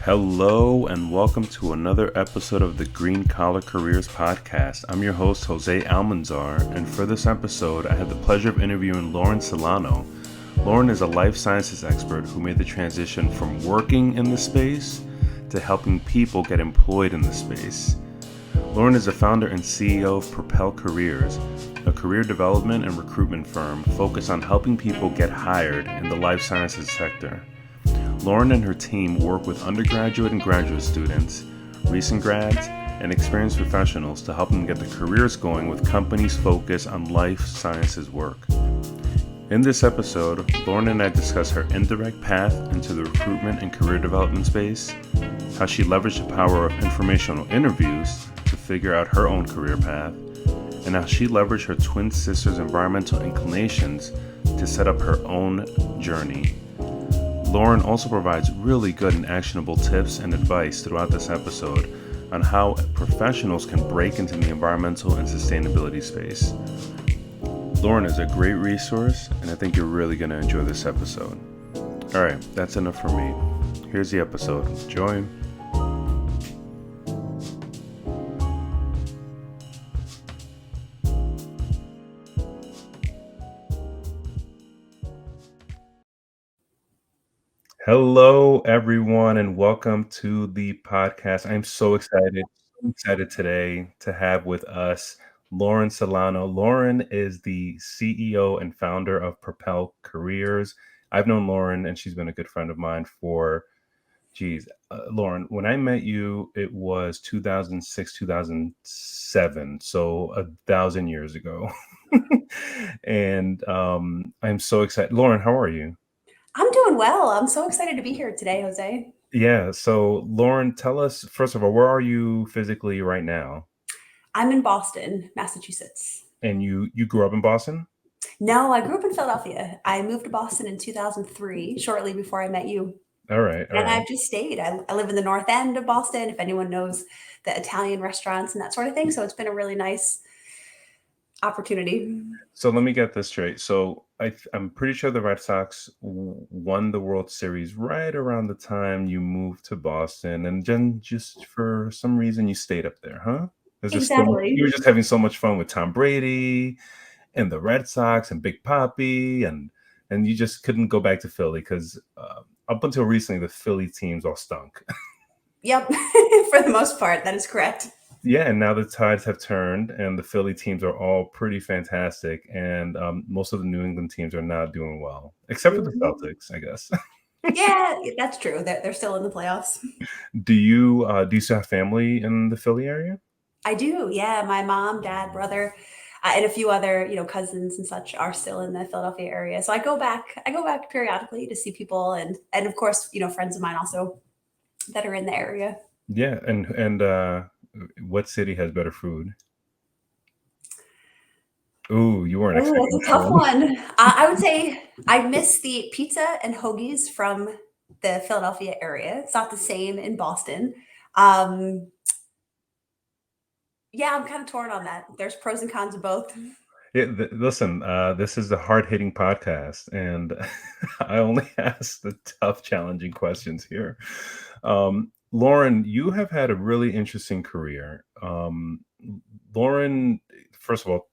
Hello and welcome to another episode of the Green Collar Careers podcast. I'm your host, Jose Almanzar, and for this episode, I had the pleasure of interviewing Lauren Celano. Lauren is a life sciences expert who made the transition from working in the space to helping people get employed in the space. Lauren is the founder and CEO of Propel Careers, a career development and recruitment firm focused on helping people get hired in the life sciences sector. Lauren and her team work with undergraduate and graduate students, recent grads, and experienced professionals to help them get their careers going with companies focused on life sciences work. In this episode, Lauren and I discuss her indirect path into the recruitment and career development space, how she leveraged the power of informational interviews to figure out her own career path, and how she leveraged her twin sister's environmental inclinations to set up her own journey. Lauren also provides really good and actionable tips and advice throughout this episode on how professionals can break into the environmental and sustainability space. Lauren is a great resource, and I think you're really going to enjoy this episode. All right, that's enough for me. Here's the episode. Enjoy. Hello, everyone, and welcome to the podcast. I'm so excited today to have with us Lauren Celano. Lauren is the CEO and founder of Propel Careers. I've known Lauren, and she's been a good friend of mine for, Lauren, when I met you, it was 2006, 2007, so 1,000 years ago. And I'm so excited. Lauren, how are you? I'm doing well. I'm so excited to be here today, Jose. Yeah. So, Lauren, tell us, first of all, where are you physically right now? I'm in Boston, Massachusetts. And you grew up in Boston? No, I grew up in Philadelphia. I moved to Boston in 2003, shortly before I met you. All right. All And right. I've just stayed. I live in the north end of Boston, if anyone knows the Italian restaurants and that sort of thing. So it's been a really nice opportunity. So let me get this straight. So I'm pretty sure the Red Sox won the World Series right around the time you moved to Boston, and then just for some reason you stayed up there, huh? There's just you Exactly. were just having so much fun with Tom Brady and the Red Sox and Big Papi, and you just couldn't go back to Philly because up until recently the Philly teams all stunk. Yep. For the most part, that is correct. Yeah, and now the tides have turned, and the Philly teams are all pretty fantastic, and most of the New England teams are not doing well, except for the Mhm. Celtics, I guess. Yeah, that's true. They're still in the playoffs. Do you still have family in the Philly area? I do. Yeah, my mom, dad, brother, and a few other, cousins and such are still in the Philadelphia area. So I go back. I go back periodically to see people, and of course, friends of mine also that are in the area. Yeah, and what city has better food? Ooh, you weren't Oh, expecting that's a that tough one. one. I would say I miss the pizza and hoagies from the Philadelphia area. It's not the same in Boston. Um, yeah, I'm kind of torn on that. There's pros and cons of both. Yeah, listen, this is a hard-hitting podcast, and I only ask the tough, challenging questions here. Lauren, you have had a really interesting career. Lauren, first of all,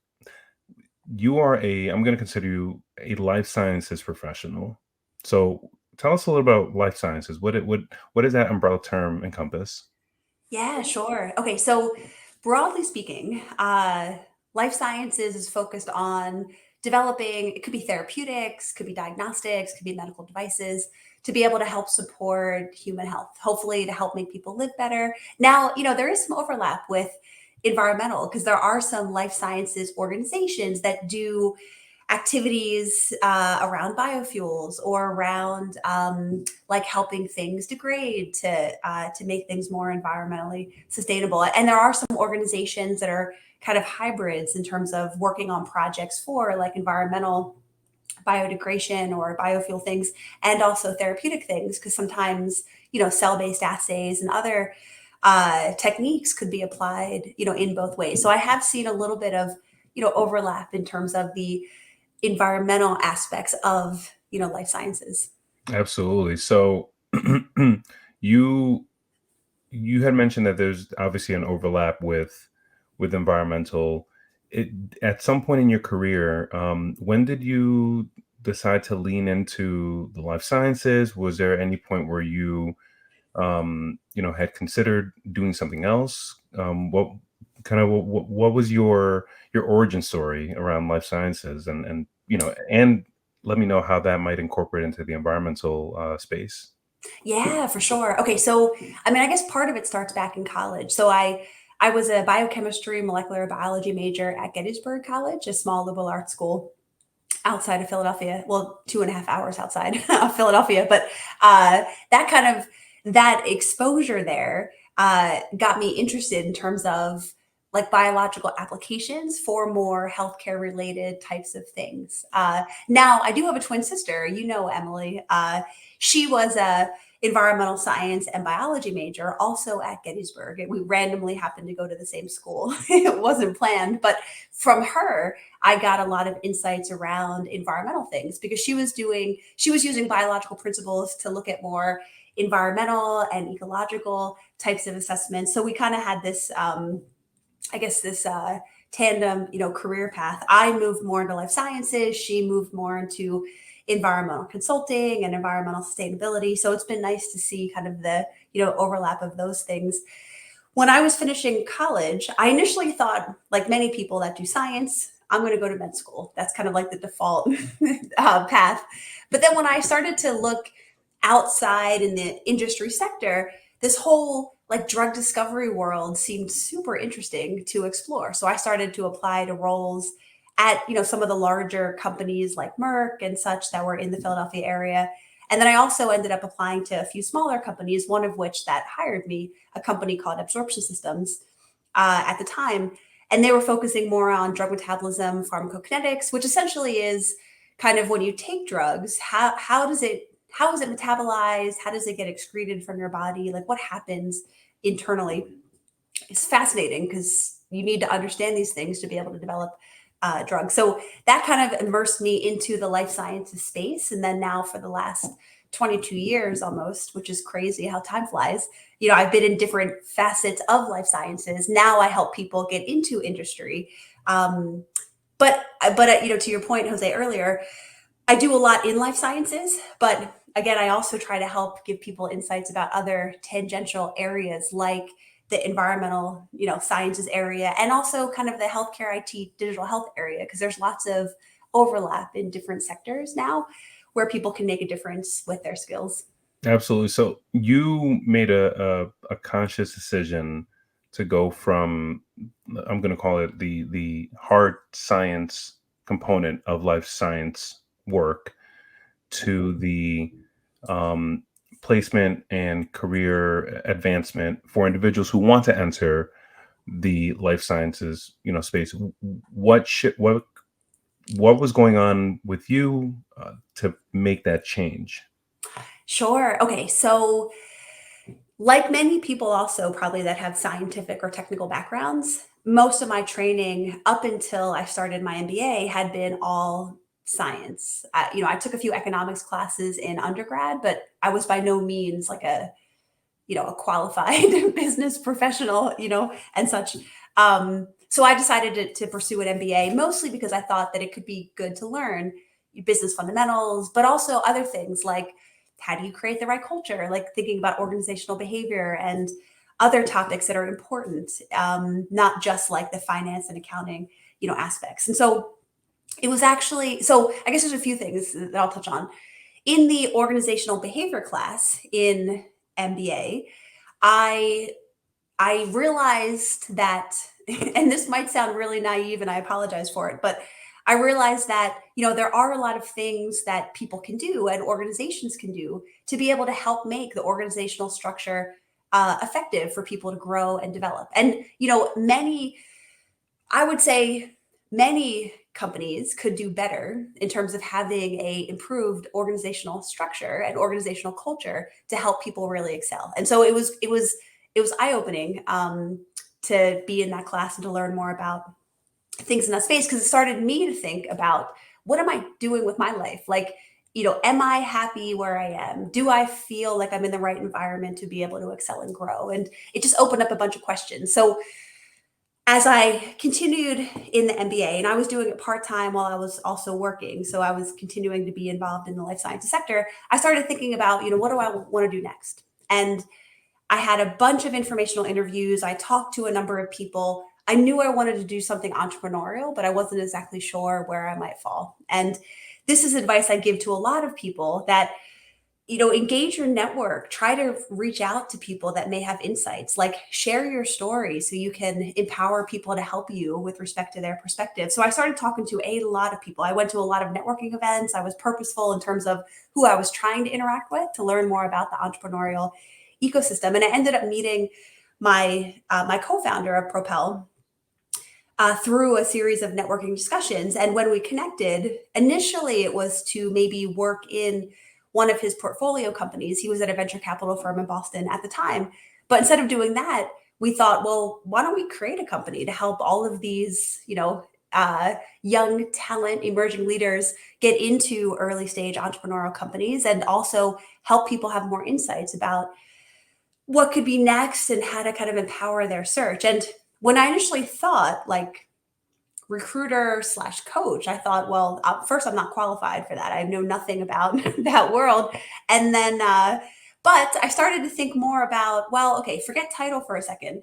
I'm going to consider you a life sciences professional. So tell us a little about life sciences. What does that umbrella term encompass? Yeah, sure. Okay, so broadly speaking, life sciences is focused on developing, it could be therapeutics, could be diagnostics, could be medical devices to be able to help support human health, hopefully to help make people live better. Now, there is some overlap with environmental because there are some life sciences organizations that do activities around biofuels or around like helping things degrade to make things more environmentally sustainable. And there are some organizations that are kind of hybrids in terms of working on projects for like environmental biodegradation or biofuel things and also therapeutic things because sometimes cell-based assays and other techniques could be applied in both ways. So I have seen a little bit of overlap in terms of the environmental aspects of life sciences. Absolutely. So You you had mentioned that there's obviously an overlap with environmental. It, at some point in your career, when did you decide to lean into the life sciences? Was there any point where you had considered doing something else? What what was your origin story around life sciences, and let me know how that might incorporate into the environmental space. Yeah, for sure. Okay, so I mean, I guess part of it starts back in college. So I was a biochemistry molecular biology major at Gettysburg College, a small liberal arts school outside of Philadelphia. Well, 2.5 hours outside of Philadelphia, but that kind of that exposure there got me interested in terms of like biological applications for more healthcare related types of things. Now, I do have a twin sister, Emily. She was a environmental science and biology major also at Gettysburg. We randomly happened to go to the same school. It wasn't planned, but from her, I got a lot of insights around environmental things because she was using biological principles to look at more environmental and ecological types of assessments. So we kind of had this, I guess, this tandem, career path. I moved more into life sciences. She moved more into environmental consulting and environmental sustainability. So it's been nice to see kind of the, overlap of those things. When I was finishing college, I initially thought, like many people that do science, I'm going to go to med school. That's kind of like the default path. But then when I started to look outside in the industry sector, this whole like drug discovery world seemed super interesting to explore. So I started to apply to roles at, some of the larger companies like Merck and such that were in the Philadelphia area. And then I also ended up applying to a few smaller companies, one of which that hired me, a company called Absorption Systems at the time. And they were focusing more on drug metabolism, pharmacokinetics, which essentially is kind of when you take drugs, how is it metabolized? How does it get excreted from your body? Like what happens internally? It's fascinating because you need to understand these things to be able to develop drugs. So that kind of immersed me into the life sciences space. And then now for the last 22 years almost, which is crazy how time flies, I've been in different facets of life sciences. Now I help people get into industry. But to your point, Jose, earlier, I do a lot in life sciences, but again, I also try to help give people insights about other tangential areas like the environmental, sciences area, and also kind of the healthcare IT digital health area, because there's lots of overlap in different sectors now where people can make a difference with their skills. Absolutely. So you made a conscious decision to go from, I'm going to call it the hard science component of life science work, to the um, placement and career advancement for individuals who want to enter the life sciences, space. What was going on with you to make that change? Sure. Okay. So, like many people, also probably that have scientific or technical backgrounds, most of my training up until I started my MBA had been all science. I took a few economics classes in undergrad, but I was by no means like a qualified business professional, and such. So I decided to pursue an MBA mostly because I thought that it could be good to learn business fundamentals, but also other things like how do you create the right culture, like thinking about organizational behavior and other topics that are important, not just like the finance and accounting, aspects. And so it was actually, so I guess there's a few things that I'll touch on. In the organizational behavior class in MBA, I I realized that, and this might sound really naive and I apologize for it, but I realized that, there are a lot of things that people can do and organizations can do to be able to help make the organizational structure effective for people to grow and develop. And, I would say many companies could do better in terms of having a improved organizational structure and organizational culture to help people really excel. And so it was eye opening to be in that class and to learn more about things in that space because it started me to think about what am I doing with my life? Like, am I happy where I am? Do I feel like I'm in the right environment to be able to excel and grow? And it just opened up a bunch of questions. So as I continued in the MBA, and I was doing it part time while I was also working, so I was continuing to be involved in the life sciences sector, I started thinking about, what do I want to do next? And I had a bunch of informational interviews. I talked to a number of people. I knew I wanted to do something entrepreneurial, but I wasn't exactly sure where I might fall. And this is advice I give to a lot of people that, engage your network, try to reach out to people that may have insights, like share your story so you can empower people to help you with respect to their perspective. So I started talking to a lot of people. I went to a lot of networking events. I was purposeful in terms of who I was trying to interact with to learn more about the entrepreneurial ecosystem. And I ended up meeting my co-founder of Propel through a series of networking discussions. And when we connected, initially it was to maybe work in one of his portfolio companies. He was at a venture capital firm in Boston at the time. But instead of doing that, we thought, well, why don't we create a company to help all of these, young talent, emerging leaders get into early stage entrepreneurial companies and also help people have more insights about what could be next and how to kind of empower their search. And when I initially thought like recruiter slash coach, I thought, well, first, I'm not qualified for that. I know nothing about that world. And then, but I started to think more about, well, okay, forget title for a second.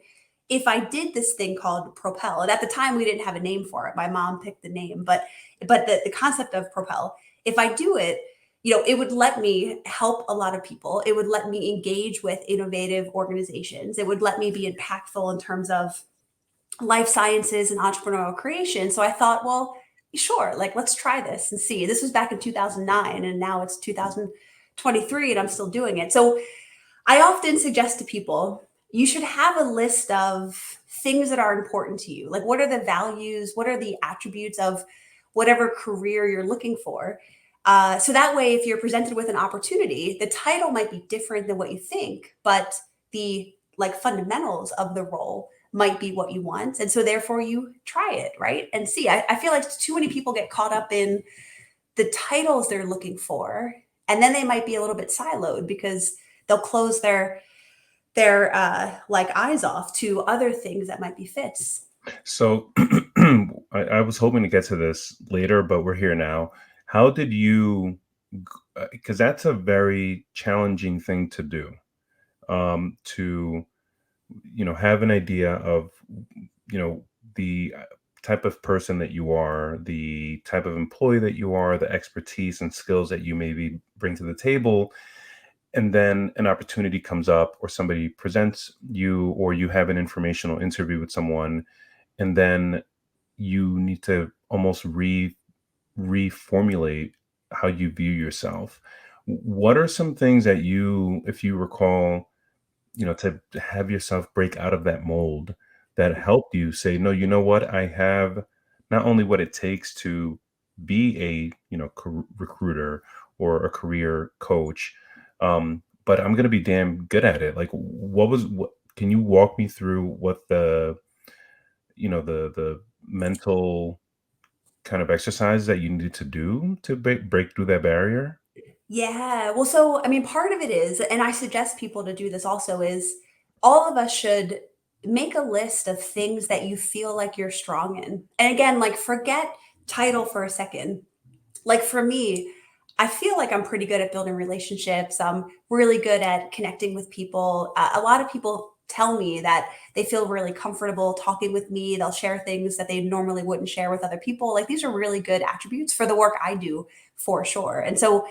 If I did this thing called Propel, and at the time we didn't have a name for it, my mom picked the name, but the concept of Propel, if I do it, it would let me help a lot of people. It would let me engage with innovative organizations. It would let me be impactful in terms of life sciences and entrepreneurial creation. So I thought, well, sure, like let's try this and see. This was back in 2009 and now it's 2023 and I'm still doing it. So I often suggest to people, you should have a list of things that are important to you. Like, what are the values? What are the attributes of whatever career you're looking for? So that way, if you're presented with an opportunity, the title might be different than what you think, but the like fundamentals of the role might be what you want. And so therefore you try it, right? And see, I feel like too many people get caught up in the titles they're looking for, and then they might be a little bit siloed because they'll close their like eyes off to other things that might be fits. So I was hoping to get to this later, but we're here now. How did you, because that's a very challenging thing to do, to, have an idea of, the type of person that you are, the type of employee that you are, the expertise and skills that you maybe bring to the table, and then an opportunity comes up or somebody presents you or you have an informational interview with someone, and then you need to almost reformulate how you view yourself. What are some things that you, if you recall, to have yourself break out of that mold that helped you say, no, you know what, I have not only what it takes to be a, recruiter or a career coach, but I'm going to be damn good at it. Like, what can you walk me through what the mental kind of exercise that you need to do to break through that barrier? Yeah. Well, so I mean, part of it is, and I suggest people to do this also, is all of us should make a list of things that you feel like you're strong in. And again, like forget title for a second. Like for me, I feel like I'm pretty good at building relationships. I'm really good at connecting with people. A lot of people tell me that they feel really comfortable talking with me. They'll share things that they normally wouldn't share with other people. Like these are really good attributes for the work I do for sure. And so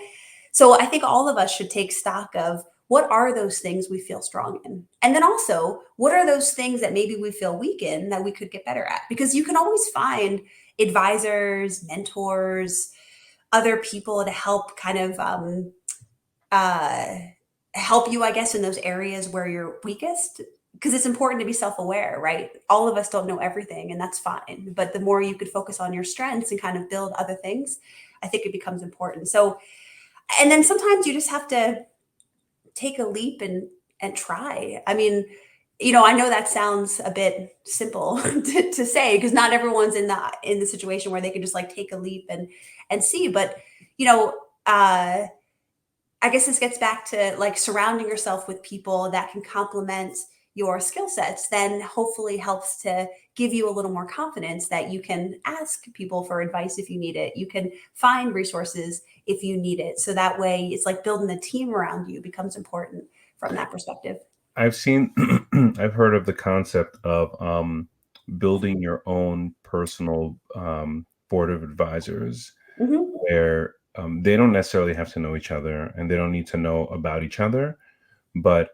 I think all of us should take stock of what are those things we feel strong in? And then also, what are those things that maybe we feel weak in that we could get better at? Because you can always find advisors, mentors, other people to help kind of uh, help you, I guess, in those areas where you're weakest. Because it's important to be self aware, right? All of us don't know everything, and that's fine. But the more you could focus on your strengths and kind of build other things, I think it becomes important. So, and then sometimes you just have to take a leap and try. I mean, I know that sounds a bit simple to say because not everyone's in the situation where they can just like take a leap and see. But you know, I guess this gets back to like surrounding yourself with people that can complement your skill sets, then hopefully helps to give you a little more confidence that you can ask people for advice if you need it. You can find resources if you need it. So that way it's like building a team around you becomes important from that perspective. I've seen, I've heard of the concept of building your own personal board of advisors, Hmm. where they don't necessarily have to know each other and they don't need to know about each other, but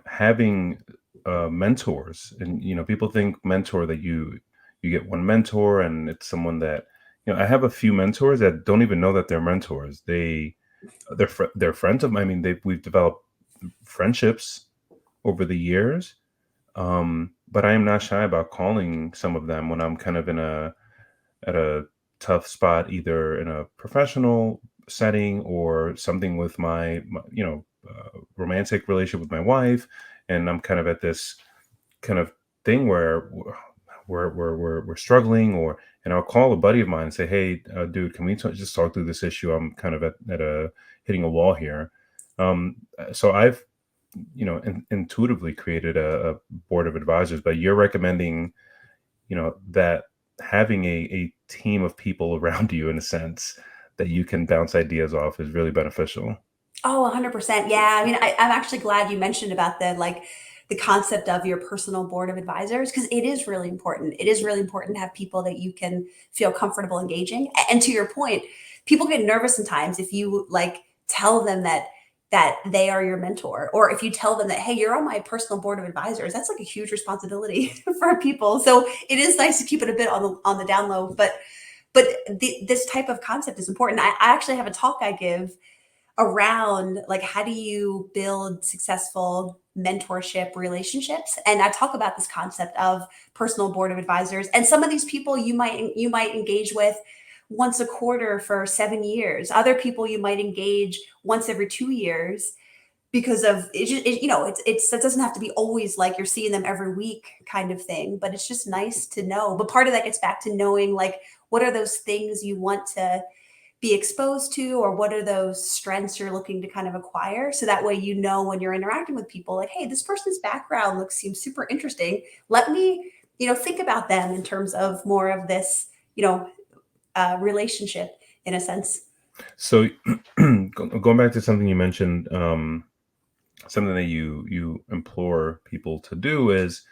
having mentors. And people think mentor that you get one mentor and it's someone that I have a few mentors that don't even know that they're mentors. They're friends of mine. I mean, we've developed friendships over the years. But I am not shy about calling some of them when I'm kind of at a tough spot, either in a professional setting or something with my romantic relationship with my wife, and I'm kind of at this kind of thing where we're struggling, and I'll call a buddy of mine and say, "Hey, dude, can we just talk through this issue? I'm kind of at a hitting a wall here." So I've intuitively created a board of advisors, but you're recommending that having a team of people around you, in a sense, that you can bounce ideas off is really beneficial. Oh, 100%. Yeah. I mean, I'm actually glad you mentioned about the concept of your personal board of advisors because it is really important. It is really important to have people that you can feel comfortable engaging. And to your point, people get nervous sometimes if you like tell them that they are your mentor, or if you tell them that, hey, you're on my personal board of advisors. That's like a huge responsibility for people. So it is nice to keep it a bit on the down low, but this type of concept is important. I actually have a talk I give around like how do you build successful mentorship relationships, and I talk about this concept of personal board of advisors, and some of these people you might engage with once a quarter for 7 years. Other people you might engage once every 2 years because of it, it's that doesn't have to be always like you're seeing them every week kind of thing, but it's just nice to know. But part of that gets back to knowing like what are those things you want to be exposed to, or what are those strengths you're looking to kind of acquire, so that way when you're interacting with people like, hey, this person's background seems super interesting, let me think about them in terms of more of this relationship in a sense. So going back to something you mentioned, something that you implore people to do is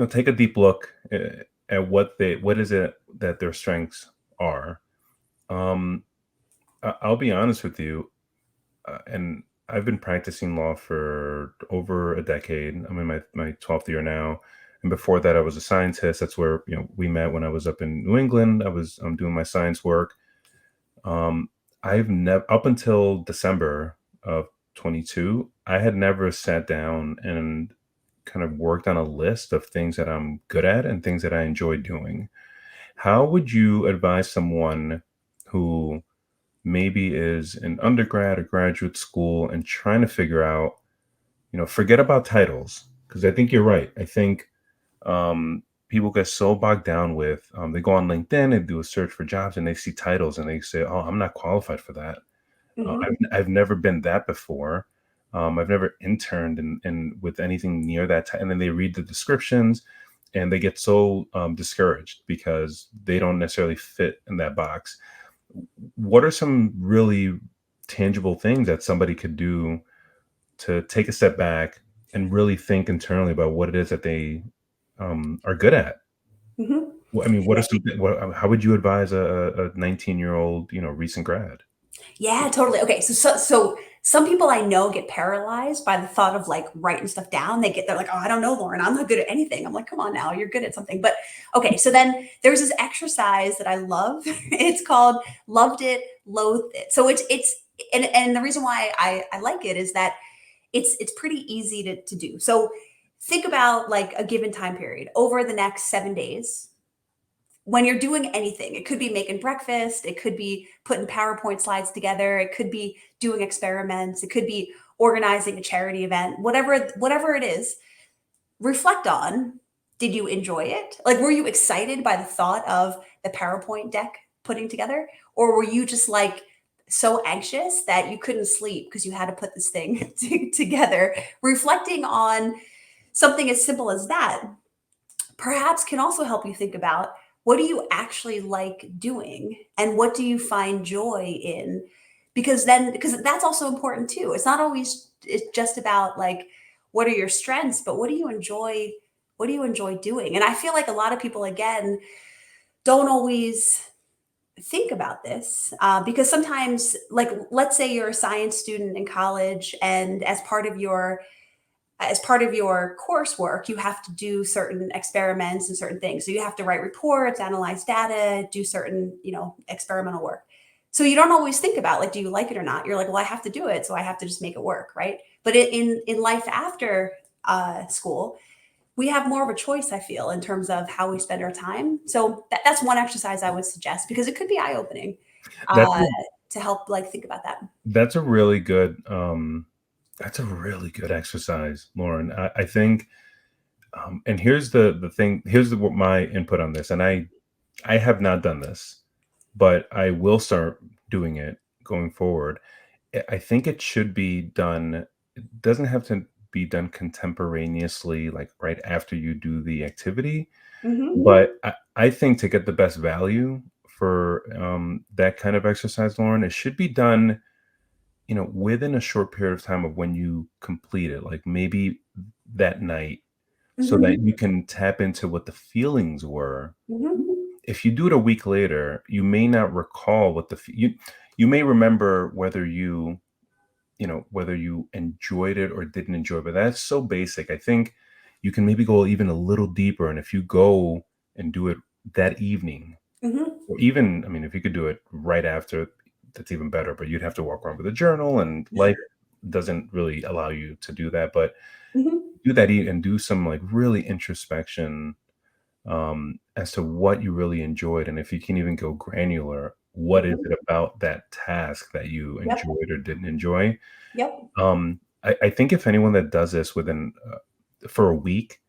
take a deep look at what is it that their strengths are. um I'll be honest with you, and I've been practicing law for over a decade. I'm in my 12th year now. And before that, I was a scientist. That's where, we met when I was up in New England. I'm doing my science work. Um, I've never, up until December of 22, I had never sat down and kind of worked on a list of things that I'm good at and things that I enjoy doing. How would you advise someone who maybe is in undergrad or graduate school and trying to figure out, forget about titles? Because I think you're right. I think people get so bogged down with, they go on LinkedIn and do a search for jobs and they see titles and they say, oh, I'm not qualified for that. Hmm. I've never been that before. I've never interned in with anything near that. And then they read the descriptions and they get so discouraged because they don't necessarily fit in that box. What are some really tangible things that somebody could do to take a step back and really think internally about what it is that they are good at? Hmm. I mean, what are some? How would you advise a 19-year-old, recent grad? Yeah, totally. Okay, so some people I know get paralyzed by the thought of like writing stuff down. They're like, "Oh, I don't know, Lauren. I'm not good at anything." I'm like, "Come on now, you're good at something." But okay, so then there's this exercise that I love. It's called Loved It, Loathed It. So it's and the reason why I like it is that it's pretty easy to do. So think about like a given time period over the next 7 days when you're doing anything. It could be making breakfast, it could be putting PowerPoint slides together, it could be doing experiments, it could be organizing a charity event, whatever it is. Reflect on, did you enjoy it? Like, were you excited by the thought of the PowerPoint deck putting together? Or were you just like so anxious that you couldn't sleep because you had to put this thing together. Reflecting on something as simple as that perhaps can also help you think about, what do you actually like doing and what do you find joy in? Because that's also important too. It's not always, it's just about like, what are your strengths, but what do you enjoy doing? And I feel like a lot of people, again, don't always think about this, because sometimes, like, let's say you're a science student in college, and as part of your coursework, you have to do certain experiments and certain things. So you have to write reports, analyze data, do certain, experimental work. So you don't always think about, like, do you like it or not? You're like, well, I have to do it, so I have to just make it work, right? But in life after school, we have more of a choice, I feel, in terms of how we spend our time. So that's one exercise I would suggest, because it could be eye opening, That's uh, to help like think about that. that's a really good that's a really good exercise, Lauren. I think, and here's the thing. Here's what my input on this, and I have not done this, but I will start doing it going forward. I think it should be done. It doesn't have to be done contemporaneously, like right after you do the activity. Hmm. But I think to get the best value for that kind of exercise, Lauren, it should be done, within a short period of time of when you complete it, like maybe that night, so Hmm. that you can tap into what the feelings were. Hmm. If you do it a week later, you may not recall what you may remember whether you enjoyed it or didn't enjoy it, but that's so basic. I think you can maybe go even a little deeper, and if you go and do it that evening, Hmm. or even, I mean, if you could do it right after, that's even better, but you'd have to walk around with a journal, and life doesn't really allow you to do that. But Hmm. do that and do some like really introspection, as to what you really enjoyed. And if you can even go granular, what is Hmm. it about that task that you Yep. enjoyed or didn't enjoy? Yep. I think if anyone that does this within for a week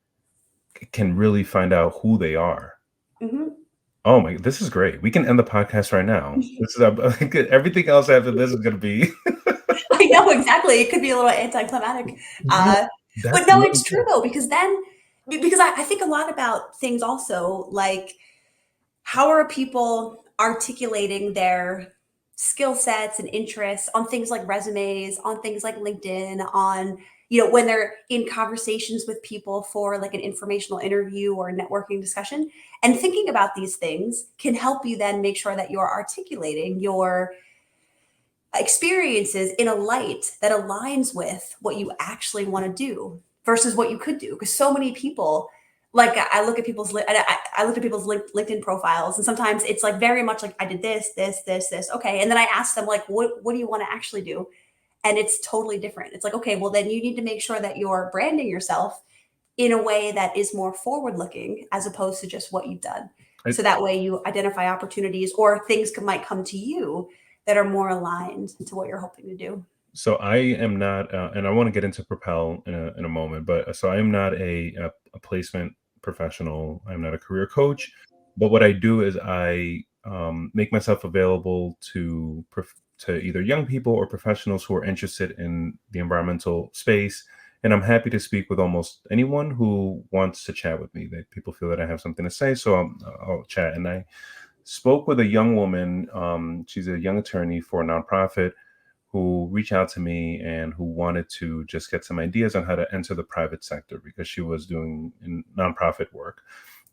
can really find out who they are. Hmm. Oh my, this is great. We can end the podcast right now. This is everything else after this is going to be. I know, exactly. It could be a little anticlimactic. No, Uh, but that's no, really it's true good. though, because then, because I think a lot about things also, like, how are people articulating their skill sets and interests on things like resumes, on things like LinkedIn, on, when they're in conversations with people for like an informational interview or a networking discussion. And thinking about these things can help you then make sure that you're articulating your experiences in a light that aligns with what you actually want to do versus what you could do. Because so many people, like, I look at I look at people's LinkedIn profiles, and sometimes it's like very much like, I did this, this, this, this. Okay, and then I ask them, like, what do you want to actually do? And it's totally different. It's like, okay, well then you need to make sure that you're branding yourself in a way that is more forward looking as opposed to just what you've done. I, So that way you identify opportunities, or things might come to you that are more aligned to what you're hoping to do. so I am not, and I want to get into Propel in a moment, but so I am not a placement professional. I'm not a career coach, but what I do is I make myself available to either young people or professionals who are interested in the environmental space. And I'm happy to speak with almost anyone who wants to chat with me. That people feel that I have something to say, so I'll chat. And I spoke with a young woman. She's a young attorney for a nonprofit who reached out to me and who wanted to just get some ideas on how to enter the private sector because she was doing nonprofit work.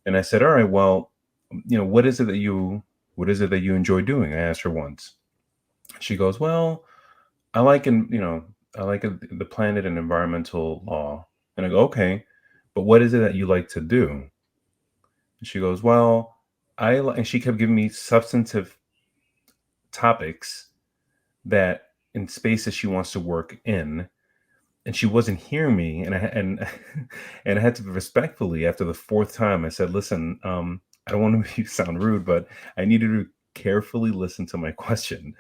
And I said, "All right, well, what is it that you enjoy doing?" I asked her once. She goes, "Well, I like the planet and environmental law." And I go, "Okay, but what is it that you like to do?" And she goes, "Well, and she kept giving me substantive topics that in spaces she wants to work in, and she wasn't hearing me. And I had to respectfully, after the fourth time, I said, "Listen, I don't want to sound rude, but I need you to carefully listen to my question.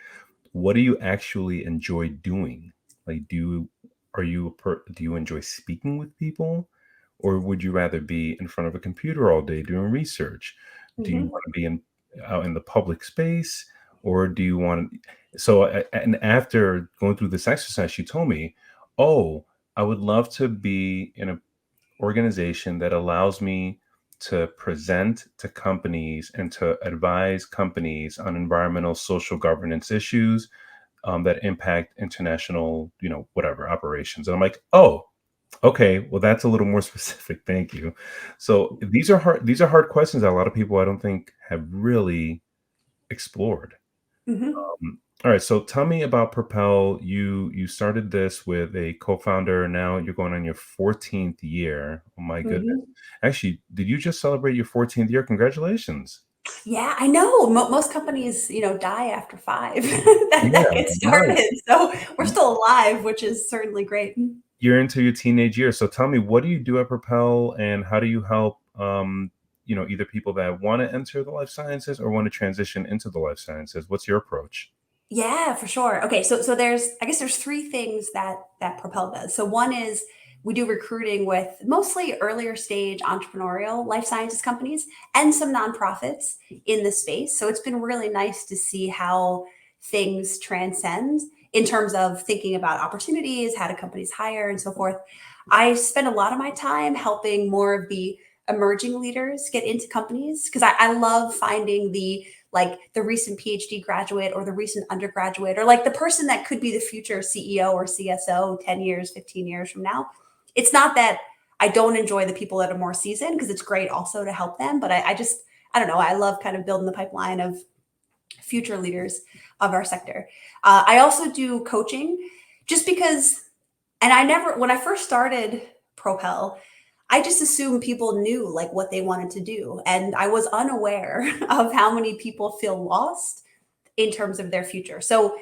What do you actually enjoy doing? Like, do you enjoy speaking with people, or would you rather be in front of a computer all day doing research? Do you Hmm. want to be out in the public space, or do you want so and after going through this exercise, she told me, "Oh, I would love to be in an organization that allows me to present to companies and to advise companies on environmental social governance issues that impact international, whatever operations." And I'm like, "Oh, okay, well, that's a little more specific. Thank you." So these are hard questions that a lot of people I don't think have really explored. Mhm. All right, so tell me about Propel. You started this with a co-founder. Now you're going on your 14th year. Oh my goodness. Mhm. Actually, did you just celebrate your 14th year? Congratulations. Yeah, I know. Most companies, die after 5 that Yeah, get right. started. So we're still alive, which is certainly great. You're into your teenage years. So tell me, what do you do at Propel and how do you help either people that want to enter the life sciences or want to transition into the life sciences? What's your approach? Yeah, for sure. Okay, so there's I guess there's three things that Propel does. So one is we do recruiting with mostly earlier stage entrepreneurial life sciences companies and some nonprofits in the space. So it's been really nice to see how things transcend in terms of thinking about opportunities, how do companies hire, and so forth. I spend a lot of my time helping more of the emerging leaders get into companies because I love finding the recent PhD graduate or the recent undergraduate or like the person that could be the future CEO or CSO 10 years, 15 years from now. It's not that I don't enjoy the people that are more seasoned because it's great also to help them, but I don't know, I love kind of building the pipeline of future leaders of our sector. I also do coaching just because, and when I first started Propel, I just assumed people knew like what they wanted to do. And I was unaware of how many people feel lost in terms of their future. So,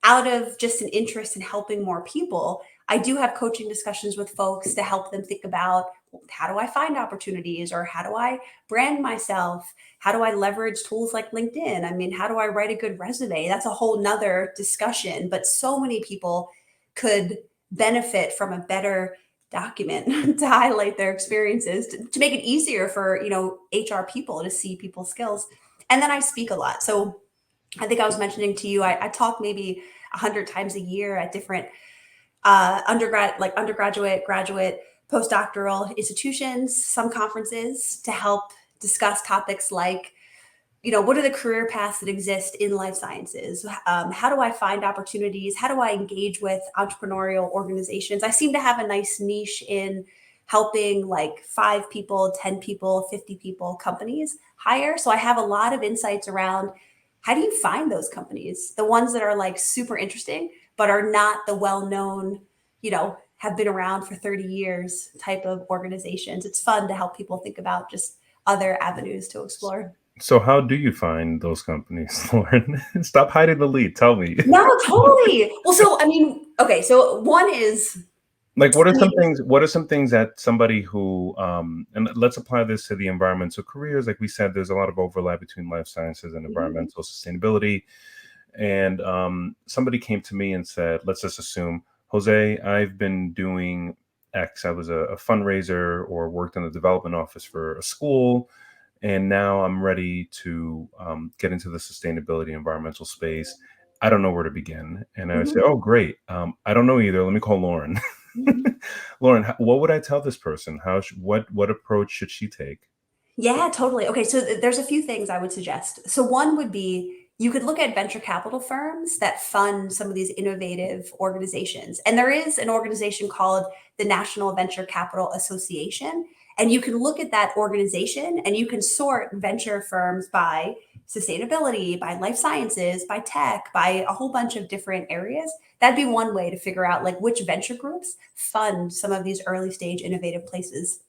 out of just an interest in helping more people, I do have coaching discussions with folks to help them think about, well, how do I find opportunities or how do I brand myself? How do I leverage tools like LinkedIn? I mean, how do I write a good resume? That's a whole nother discussion. But so many people could benefit from a better document to highlight their experiences to make it easier for HR people to see people's skills. And then I speak a lot. So I think I was mentioning to you, I talk maybe 100 times a year at different undergraduate, graduate, postdoctoral institutions, some conferences to help discuss topics like, what are the career paths that exist in life sciences? How do I find opportunities? How do I engage with entrepreneurial organizations? I seem to have a nice niche in helping like 5 people, 10 people, 50 people companies hire. So I have a lot of insights around how do you find those companies, the ones that are like super interesting, but are not the well known, have been around for 30 years type of organizations. It's fun to help people think about just other avenues to explore. So how do you find those companies, Lauren? Stop hiding the lead. Tell me. No, totally. Well, so I mean, okay, so one is, Like, I mean, what are some things that somebody who and let's apply this to the environmental careers. Like we said, there's a lot of overlap between life sciences and mhm, environmental sustainability. And somebody came to me and said, let's just assume, Jose, I've been doing X. I was a fundraiser or worked in the development office for a school. And now I'm ready to get into the sustainability environmental space. I don't know where to begin. And I would say, mhm, oh, great. I don't know either. Let me call Lauren. mhm. Lauren, what would I tell this person? What approach should she take? Yeah, totally. Okay, so there's a few things I would suggest. So one would be you could look at venture capital firms that fund some of these innovative organizations. And there is an organization called the National Venture Capital Association. And you can look at that organization and you can sort venture firms by sustainability, by life sciences, by tech, by a whole bunch of different areas. That'd be one way to figure out like which venture groups fund some of these early stage innovative places.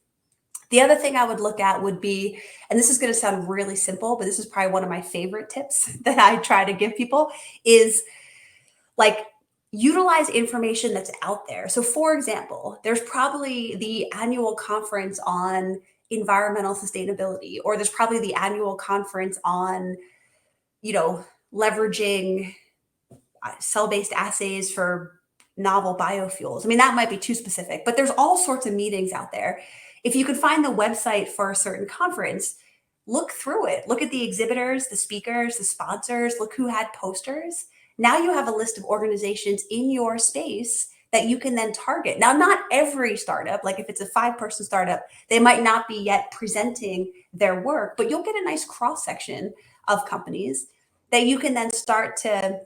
The other thing I would look at would be, and this is going to sound really simple, but this is probably one of my favorite tips that I try to give people is like utilize information that's out there. So for example, there's probably the annual conference on environmental sustainability, or there's probably the annual conference on, you know, leveraging cell-based assays for novel biofuels. I mean, that might be too specific, but there's all sorts of meetings out there. If you could find the website for a certain conference, look through it. Look at the exhibitors, the speakers, the sponsors, look who had posters. Now you have a list of organizations in your space that you can then target. Now, not every startup, like if it's a 5-person startup, they might not be yet presenting their work, but you'll get a nice cross section of companies that you can then start to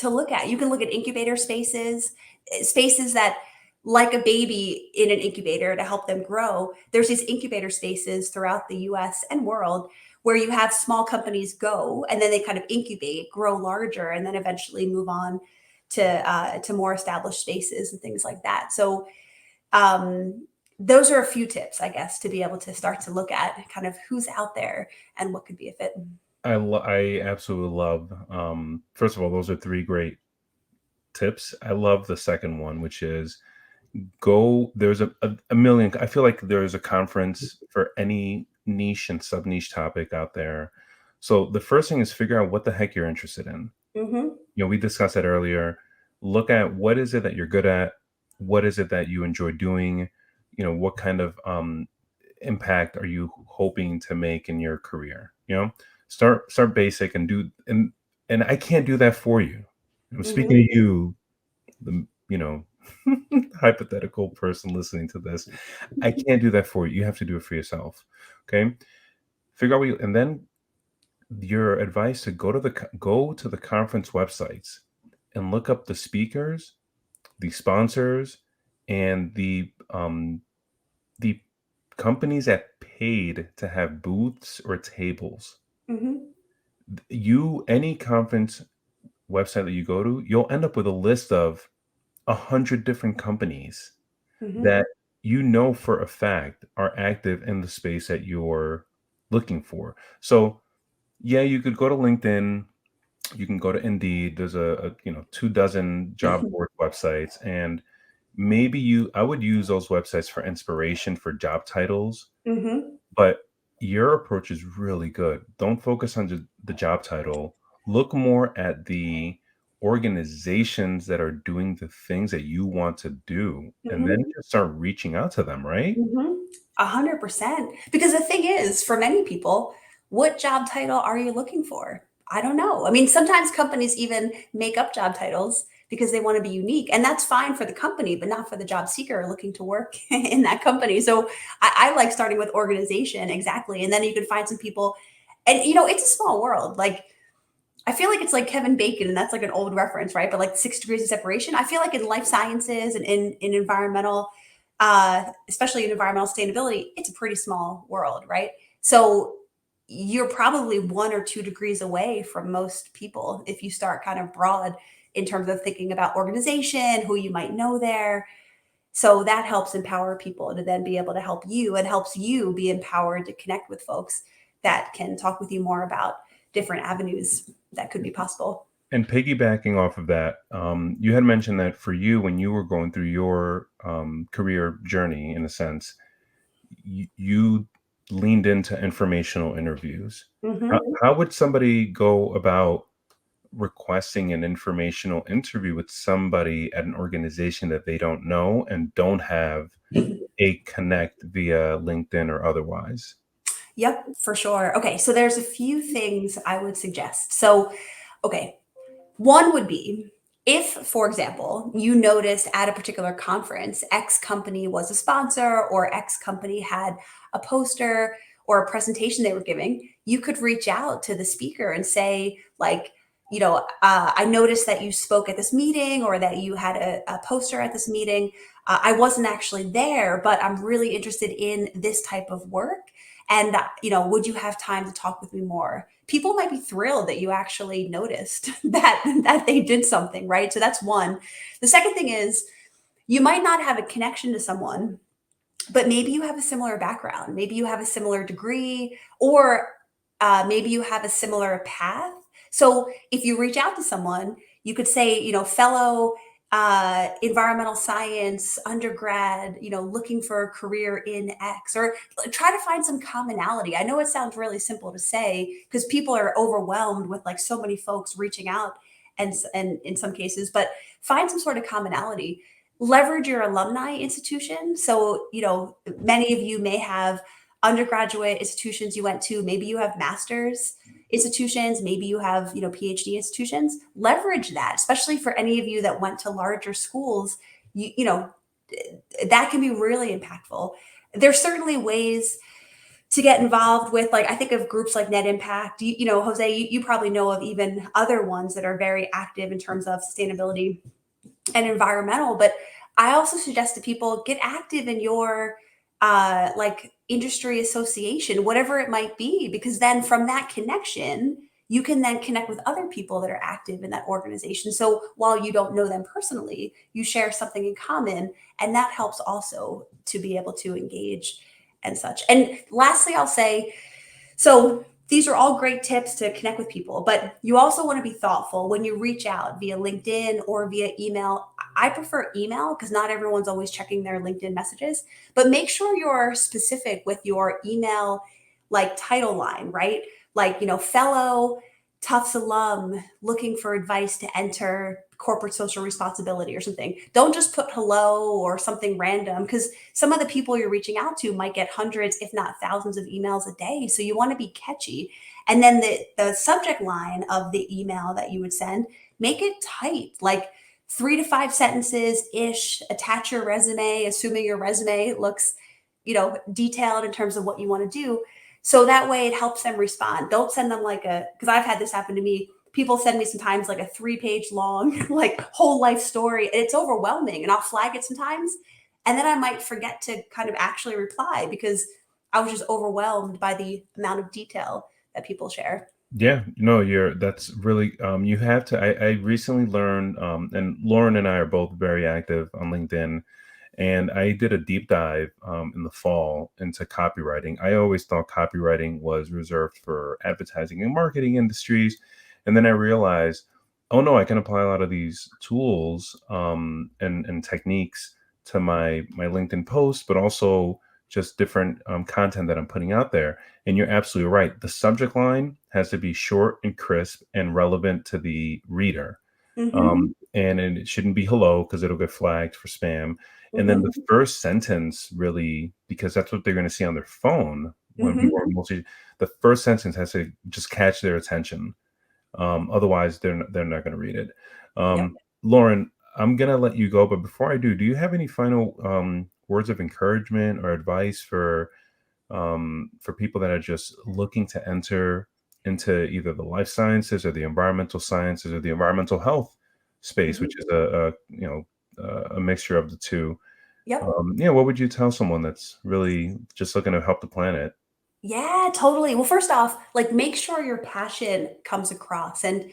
look at. You can look at incubator spaces, spaces that, like a baby in an incubator to help them grow. There's these incubator spaces throughout the US and world where you have small companies go and then they kind of incubate, grow larger, and then eventually move on to more established spaces and things like that. So those are a few tips, I guess, to be able to start to look at kind of who's out there and what could be a fit. I absolutely love. First of all, those are three great tips. I love the second one, which is go. There's a million. I feel like there's a conference for any niche and sub niche topic out there. So the first thing is figure out what the heck you're interested in. Mm-hmm. We discussed that earlier. Look at what is it that you're good at, what is it that you enjoy doing, what kind of impact are you hoping to make in your career. Start basic and do, and I can't do that for you. I'm speaking Mm-hmm. to you, the hypothetical person listening to this. I can't do that for you. You have to do it for yourself. Okay, figure out what you, and then your advice to go to the conference websites and look up the speakers, the sponsors, and the companies that paid to have booths or tables. Mm-hmm. Any conference website that you go to, you'll end up with a list of 100 different companies Mm-hmm. that for a fact are active in the space that you're looking for. So yeah, you could go to LinkedIn, you can go to Indeed. There's a 2 dozen job board websites, and I would use those websites for inspiration for job titles, Mm-hmm. but your approach is really good. Don't focus on the job title. Look more at the organizations that are doing the things that you want to do, and then Mm-hmm. just start reaching out to them, right? Mm-hmm. 100%. Because the thing is, for many people, what job title are you looking for? I don't know. I mean, sometimes companies even make up job titles because they want to be unique. And that's fine for the company, but not for the job seeker looking to work in that company. So I like starting with organization, exactly. And then you can find some people. And, it's a small world. Like, I feel like it's like Kevin Bacon, and that's like an old reference, right? But like 6 degrees of separation. I feel like in life sciences and in environmental, especially in environmental sustainability, it's a pretty small world, right? So you're probably 1 or 2 degrees away from most people if you start kind of broad in terms of thinking about organization, who you might know there. So that helps empower people to then be able to help you, and helps you be empowered to connect with folks that can talk with you more about different avenues that could be possible. And piggybacking off of that, you had mentioned that for you, when you were going through your career journey, in a sense, you leaned into informational interviews. Hmm. How would somebody go about requesting an informational interview with somebody at an organization that they don't know and don't have a connect via LinkedIn or otherwise? Yep, for sure. Okay, so there's a few things I would suggest. So, okay, one would be if, for example, you noticed at a particular conference, X company was a sponsor or X company had a poster or a presentation they were giving, you could reach out to the speaker and say, like, I noticed that you spoke at this meeting or that you had a poster at this meeting. I wasn't actually there, but I'm really interested in this type of work. And, would you have time to talk with me more? People might be thrilled that you actually noticed that they did something, right? So that's one. The second thing is you might not have a connection to someone, but maybe you have a similar background. Maybe you have a similar degree, or maybe you have a similar path. So if you reach out to someone, you could say, fellow environmental science undergrad, looking for a career in X, or try to find some commonality. I know it sounds really simple to say because people are overwhelmed with like so many folks reaching out, and in some cases, but find some sort of commonality. Leverage your alumni institution. So, many of you may have undergraduate institutions you went to, maybe you have master's institutions, maybe you have, PhD institutions. Leverage that, especially for any of you that went to larger schools. That can be really impactful. There's certainly ways to get involved with, like, I think of groups like Net Impact. Jose, you probably know of even other ones that are very active in terms of sustainability and environmental. But I also suggest to people, get active in your like industry association, whatever it might be, because then from that connection, you can then connect with other people that are active in that organization. So while you don't know them personally, you share something in common, and that helps also to be able to engage and such. And lastly, I'll say, so these are all great tips to connect with people, but you also want to be thoughtful when you reach out via LinkedIn or via email. I prefer email because not everyone's always checking their LinkedIn messages, but make sure you're specific with your email, like title line, right? Like, fellow Tufts alum looking for advice to enter corporate social responsibility or something. Don't just put hello or something random, because some of the people you're reaching out to might get hundreds, if not thousands of emails a day. So you want to be catchy. And then the subject line of the email that you would send, make it tight, like 3 to 5 sentences ish. Attach your resume, assuming your resume looks, detailed in terms of what you want to do. So that way it helps them respond. Don't send them because I've had this happen to me. People send me sometimes like a 3-page long, like whole life story. And it's overwhelming, and I'll flag it sometimes. And then I might forget to kind of actually reply because I was just overwhelmed by the amount of detail that people share. Yeah, no, that's really, you have to. I recently learned, and Lauren and I are both very active on LinkedIn, and I did a deep dive in the fall into copywriting. I always thought copywriting was reserved for advertising and marketing industries. And then I realized, oh no, I can apply a lot of these tools and techniques to my LinkedIn posts, but also just different content that I'm putting out there. And you're absolutely right. The subject line has to be short and crisp and relevant to the reader. Mm-hmm. And it shouldn't be hello because it'll get flagged for spam. And then the Mm-hmm. first sentence really, because that's what they're going to see on their phone when people Mm-hmm. are mostly, the first sentence has to just catch their attention. Otherwise, they're not going to read it. Yep. Lauren, I'm going to let you go, but before I do you have any final words of encouragement or advice for people that are just looking to enter into either the life sciences or the environmental sciences or the environmental health space, Mm-hmm. which is a mixture of the two? Yep. Yeah, what would you tell someone that's really just looking to help the planet? Yeah, totally. Well, first off, like, make sure your passion comes across, and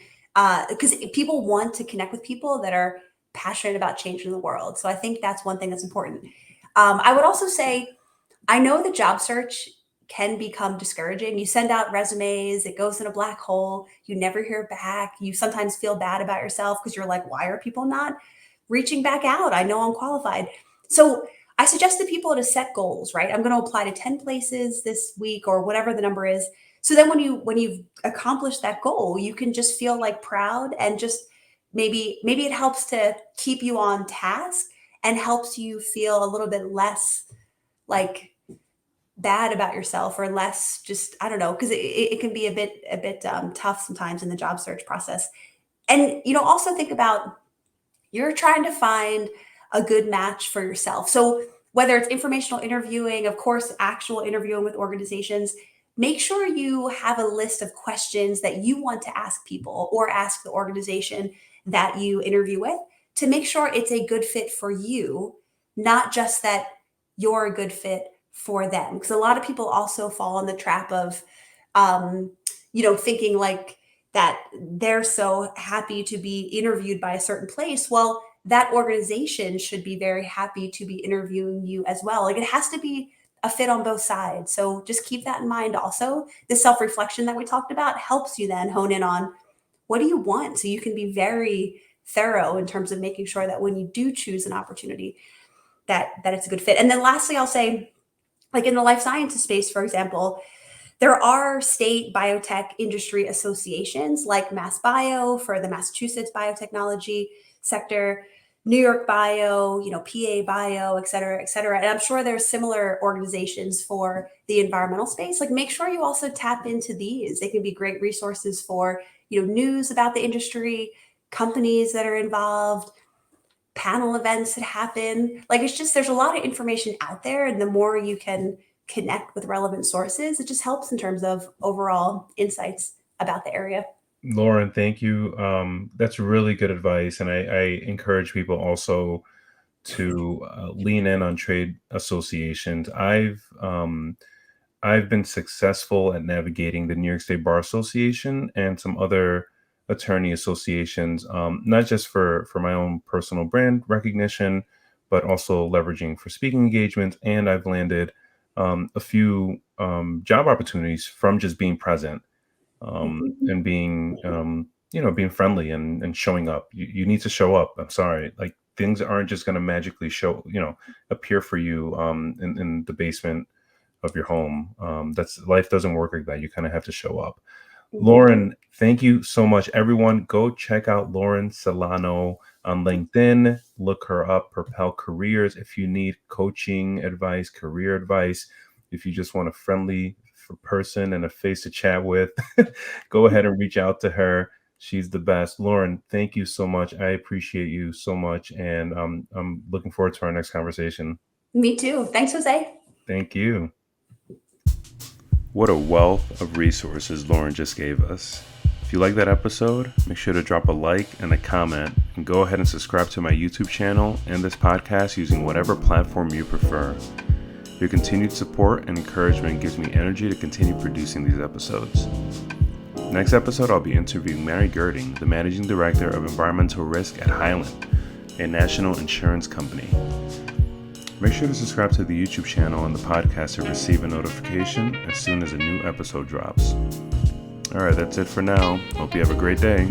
because people want to connect with people that are passionate about changing the world. So I think that's one thing that's important. I would also say, I know the job search can become discouraging. You send out resumes, it goes in a black hole, you never hear back. You sometimes feel bad about yourself because you're like, why are people not reaching back out? I know I'm qualified. So I suggest to people to set goals, right? I'm going to apply to 10 places this week or whatever the number is. So then when you've accomplished that goal, you can just feel like proud, and just maybe it helps to keep you on task and helps you feel a little bit less like bad about yourself, or less, just, I don't know, because it can be a bit tough sometimes in the job search process. And also think about, you're trying to find a good match for yourself. So whether it's informational interviewing, of course, actual interviewing with organizations, make sure you have a list of questions that you want to ask people or ask the organization that you interview with, to make sure it's a good fit for you, not just that you're a good fit for them. Because a lot of people also fall in the trap of, um, thinking like that they're so happy to be interviewed by a certain place. Well, that organization should be very happy to be interviewing you as well. Like, it has to be a fit on both sides. So just keep that in mind also. The self reflection that we talked about helps you then hone in on, what do you want? So you can be very thorough in terms of making sure that when you do choose an opportunity, that it's a good fit. And then lastly, I'll say, like in the life sciences space, for example, there are state biotech industry associations like MassBio for the Massachusetts biotechnology sector. New York Bio, PA Bio, et cetera, et cetera. And I'm sure there's similar organizations for the environmental space. Like, make sure you also tap into these. They can be great resources for, news about the industry, companies that are involved, panel events that happen. Like, it's just, there's a lot of information out there. And the more you can connect with relevant sources, it just helps in terms of overall insights about the area. Lauren, thank you. That's really good advice. And I encourage people also to lean in on trade associations. I've been successful at navigating the New York State Bar Association and some other attorney associations, not just for my own personal brand recognition, but also leveraging for speaking engagements. And I've landed a few job opportunities from just being present, and being friendly and showing up. You need to show up. I'm sorry. Like, things aren't just going to magically appear for you in the basement of your home. That's Life doesn't work like that. You kind of have to show up. Mhm. Lauren, thank you so much. Everyone, go check out Lauren Celano on LinkedIn. Look her up, Propel Careers. If you need coaching advice, career advice, if you just want a friendly person and a face to chat with, go ahead and reach out to her. She's the best. Lauren, thank you so much. I appreciate you so much. And I'm looking forward to our next conversation. Me too. Thanks, Jose. Thank you. What a wealth of resources Lauren just gave us. If you like that episode, make sure to drop a like and a comment, and go ahead and subscribe to my YouTube channel and this podcast using whatever platform you prefer. Your continued support and encouragement gives me energy to continue producing these episodes. Next episode, I'll be interviewing Mary Girding, the Managing Director of Environmental Risk at Highland, a national insurance company. Make sure to subscribe to the YouTube channel and the podcast to receive a notification as soon as a new episode drops. All right, that's it for now. Hope you have a great day.